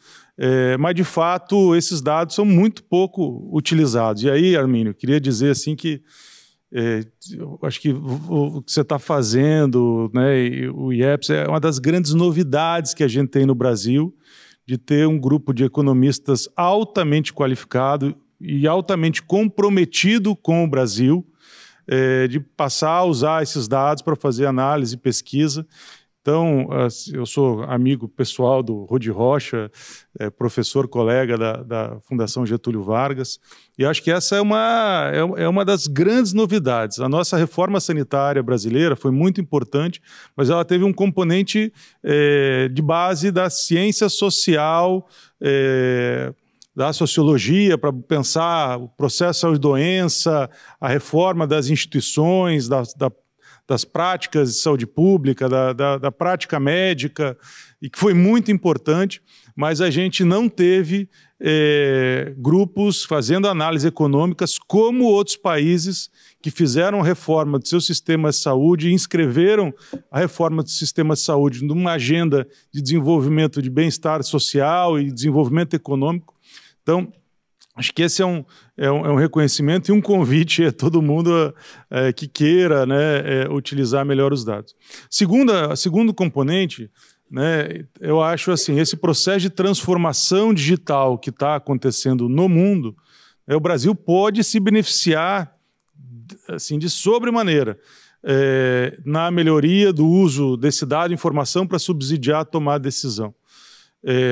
[SPEAKER 4] Mas, de fato, esses dados são muito pouco utilizados. E aí, Armínio, queria dizer assim que eu acho que o que você está fazendo, né, e o IEPS é uma das grandes novidades que a gente tem no Brasil, de ter um grupo de economistas altamente qualificado e altamente comprometido com o Brasil, de passar a usar esses dados para fazer análise e pesquisa. Então, eu sou amigo pessoal do Rudi Rocha, professor, colega da Fundação Getúlio Vargas, e acho que essa é uma das grandes novidades. A nossa reforma sanitária brasileira foi muito importante, mas ela teve um componente de base da ciência social, da sociologia, para pensar o processo de saúde-doença, a reforma das instituições, das práticas de saúde pública, da prática médica, e que foi muito importante, mas a gente não teve grupos fazendo análises econômicas como outros países que fizeram reforma de seus sistemas de saúde e inscreveram a reforma do sistema de saúde numa agenda de desenvolvimento de bem-estar social e desenvolvimento econômico. Então, acho que esse é um reconhecimento e um convite a todo mundo que queira, né, utilizar melhor os dados. Segundo componente, né, eu acho assim, esse processo de transformação digital que está acontecendo no mundo, o Brasil pode se beneficiar assim, de sobremaneira na melhoria do uso desse dado e informação para subsidiar a tomada de decisão.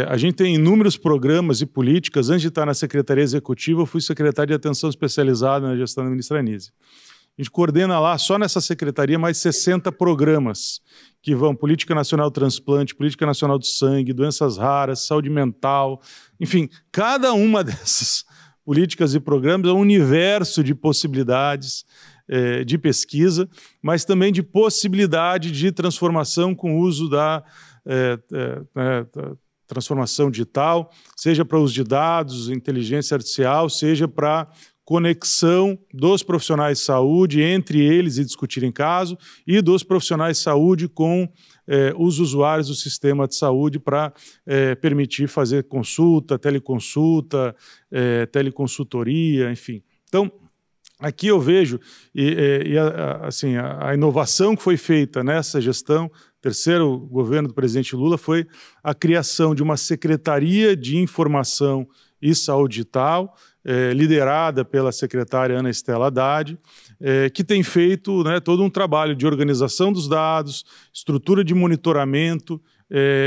[SPEAKER 4] A gente tem inúmeros programas e políticas. Antes de estar na Secretaria Executiva, eu fui secretário de Atenção Especializada na gestão da ministra Anísia. A gente coordena lá, só nessa secretaria, mais 60 programas que vão Política Nacional do Transplante, Política Nacional do Sangue, Doenças Raras, Saúde Mental, enfim, cada uma dessas políticas e programas é um universo de possibilidades de pesquisa, mas também de possibilidade de transformação com o uso da transformação digital, seja para uso de dados, inteligência artificial, seja para conexão dos profissionais de saúde entre eles e discutirem caso, e dos profissionais de saúde com os usuários do sistema de saúde para permitir fazer consulta, teleconsultoria, enfim. Então, aqui eu vejo assim, a inovação que foi feita nessa gestão, terceiro governo do presidente Lula, foi a criação de uma Secretaria de Informação e Saúde Digital, liderada pela secretária Ana Estela Haddad, que tem feito todo um trabalho de organização dos dados, estrutura de monitoramento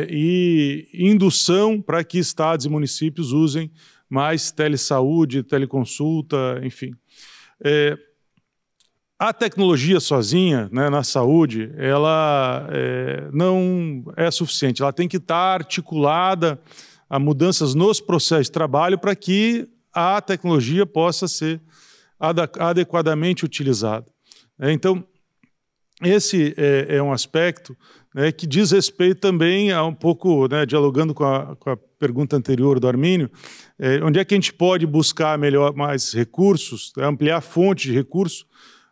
[SPEAKER 4] e indução para que estados e municípios usem mais telesaúde, teleconsulta, enfim. A tecnologia sozinha, na saúde, ela não é suficiente. Ela tem que estar articulada a mudanças nos processos de trabalho para que a tecnologia possa ser adequadamente utilizada. Então, esse é um aspecto que diz respeito também a um pouco, dialogando com a pergunta anterior do Armínio, onde é que a gente pode buscar mais recursos, ampliar a fonte de recursos,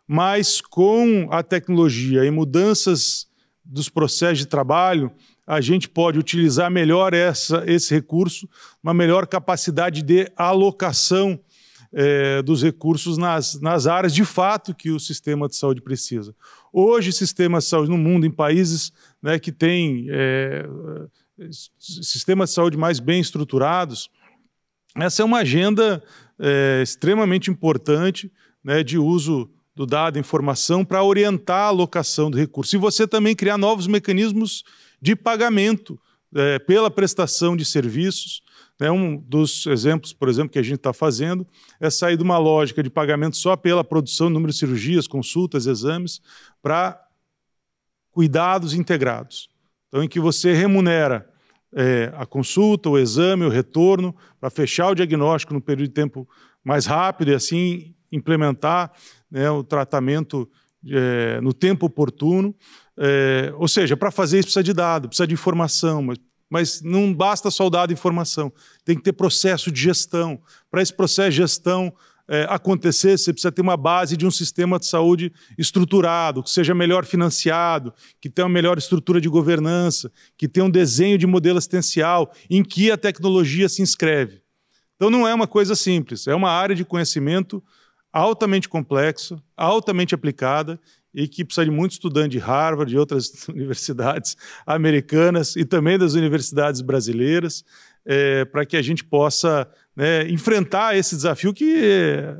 [SPEAKER 4] mas com a tecnologia e mudanças dos processos de trabalho, a gente pode utilizar melhor esse recurso, uma melhor capacidade de alocação dos recursos nas áreas de fato que o sistema de saúde precisa. Hoje, sistemas de saúde no mundo, em países que têm sistemas de saúde mais bem estruturados, essa é uma agenda extremamente importante de uso do dado e informação para orientar a alocação do recurso. E você também criar novos mecanismos de pagamento pela prestação de serviços. Um dos exemplos, por exemplo, que a gente está fazendo é sair de uma lógica de pagamento só pela produção de número de cirurgias, consultas, exames, para cuidados integrados. Então, em que você remunera a consulta, o exame, o retorno, para fechar o diagnóstico no período de tempo mais rápido e assim implementar o tratamento no tempo oportuno. Ou seja, para fazer isso precisa de dado, precisa de informação, mas não basta só o dado e informação, tem que ter processo de gestão. Para esse processo de gestão acontecer, você precisa ter uma base de um sistema de saúde estruturado, que seja melhor financiado, que tenha uma melhor estrutura de governança, que tenha um desenho de modelo assistencial em que a tecnologia se inscreve. Então não é uma coisa simples, é uma área de conhecimento altamente complexa, altamente aplicada e que precisa de muito estudante de Harvard, de outras universidades americanas e também das universidades brasileiras, para que a gente possa enfrentar esse desafio que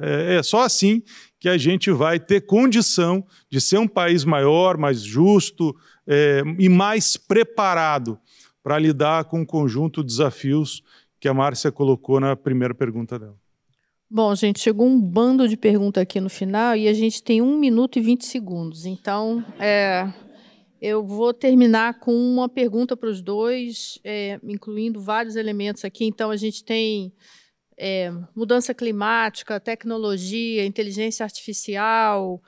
[SPEAKER 4] é só assim que a gente vai ter condição de ser um país maior, mais justo e mais preparado para lidar com o conjunto de desafios que a Márcia colocou na primeira pergunta dela.
[SPEAKER 2] Bom, gente, chegou um bando de perguntas aqui no final e a gente tem 1 minuto e 20 segundos. Então, eu vou terminar com uma pergunta para os dois, incluindo vários elementos aqui. Então, a gente tem mudança climática, tecnologia, inteligência artificial,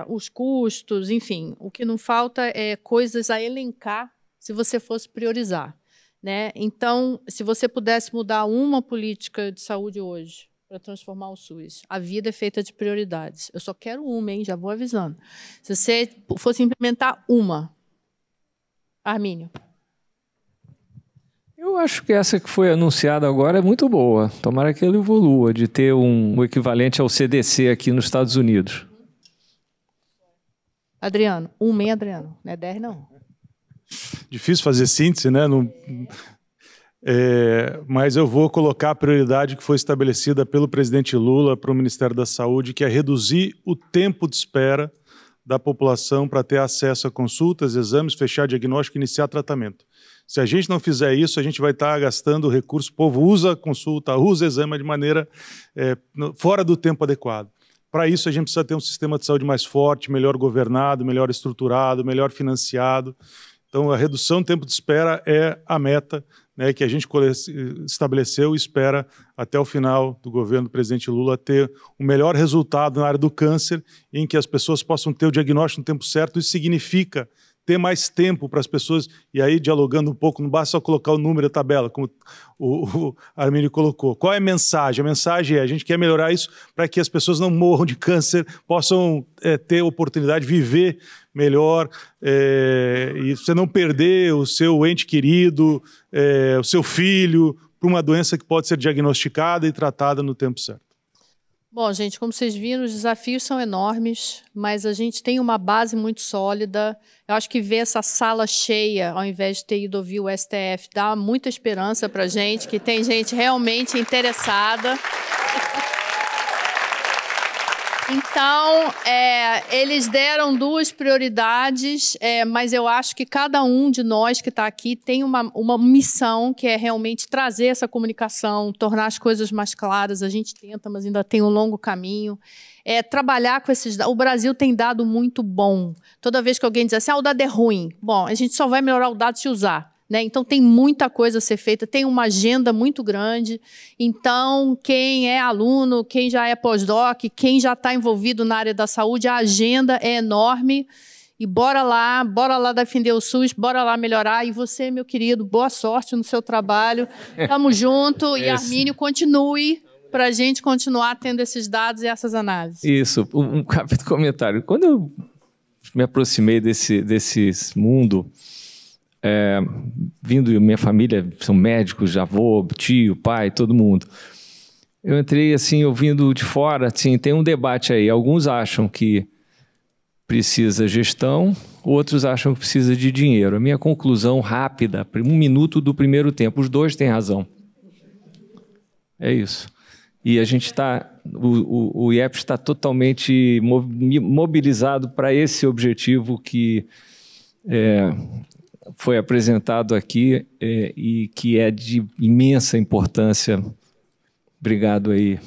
[SPEAKER 2] os custos, enfim. O que não falta é coisas a elencar se você fosse priorizar. Então, se você pudesse mudar uma política de saúde hoje, para transformar o SUS. A vida é feita de prioridades. Eu só quero uma, hein? Já vou avisando. Se você fosse implementar uma. Armínio.
[SPEAKER 3] Eu acho que essa que foi anunciada agora é muito boa. Tomara que ela evolua, de ter um equivalente ao CDC aqui nos Estados Unidos.
[SPEAKER 2] Adriano. Uma, hein, Adriano? Não é 10, não.
[SPEAKER 4] Difícil fazer síntese, né? Mas eu vou colocar a prioridade que foi estabelecida pelo presidente Lula para o Ministério da Saúde, que é reduzir o tempo de espera da população para ter acesso a consultas, exames, fechar diagnóstico e iniciar tratamento. Se a gente não fizer isso, a gente vai estar gastando recurso. O povo usa consulta, usa exame de maneira fora do tempo adequado. Para isso, a gente precisa ter um sistema de saúde mais forte, melhor governado, melhor estruturado, melhor financiado. Então, a redução do tempo de espera é a meta, né, que a gente estabeleceu e espera, até o final do governo do presidente Lula, ter o melhor resultado na área do câncer, em que as pessoas possam ter o diagnóstico no tempo certo. Isso significa ter mais tempo para as pessoas, e aí dialogando um pouco, não basta só colocar o número da tabela, como o Armínio colocou. Qual é a mensagem? A mensagem é, a gente quer melhorar isso para que as pessoas não morram de câncer, possam ter oportunidade de viver melhor, e você não perder o seu ente querido, o seu filho, por uma doença que pode ser diagnosticada e tratada no tempo certo.
[SPEAKER 2] Bom, gente, como vocês viram, os desafios são enormes, mas a gente tem uma base muito sólida. Eu acho que ver essa sala cheia, ao invés de ter ido ouvir o STF, dá muita esperança para a gente, que tem gente realmente interessada. Então, eles deram duas prioridades, mas eu acho que cada um de nós que está aqui tem uma missão, que é realmente trazer essa comunicação, tornar as coisas mais claras. A gente tenta, mas ainda tem um longo caminho. Trabalhar com esses dados. O Brasil tem dado muito bom. Toda vez que alguém diz assim, o dado é ruim. Bom, a gente só vai melhorar o dado se usar. Né? Então, tem muita coisa a ser feita, tem uma agenda muito grande. Então, quem é aluno, quem já é pós-doc, quem já está envolvido na área da saúde, a agenda é enorme. E bora lá defender o SUS, bora lá melhorar. E você, meu querido, boa sorte no seu trabalho. Tamo junto. E Armínio, continue para a gente continuar tendo esses dados e essas análises.
[SPEAKER 3] Isso, um rápido comentário. Quando eu me aproximei desse mundo... vindo, minha família são médicos, avô, tio, pai, todo mundo. Eu entrei assim, ouvindo de fora, assim, tem um debate aí. Alguns acham que precisa gestão, outros acham que precisa de dinheiro. A minha conclusão rápida, 1 minuto do primeiro tempo, os dois têm razão. É isso. E a gente está, o IEP está totalmente mobilizado para esse objetivo que foi apresentado aqui e que é de imensa importância. Obrigado aí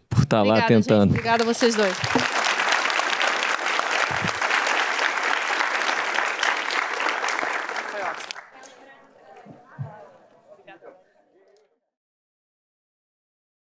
[SPEAKER 3] por estar lá tentando.
[SPEAKER 2] Obrigada a vocês dois.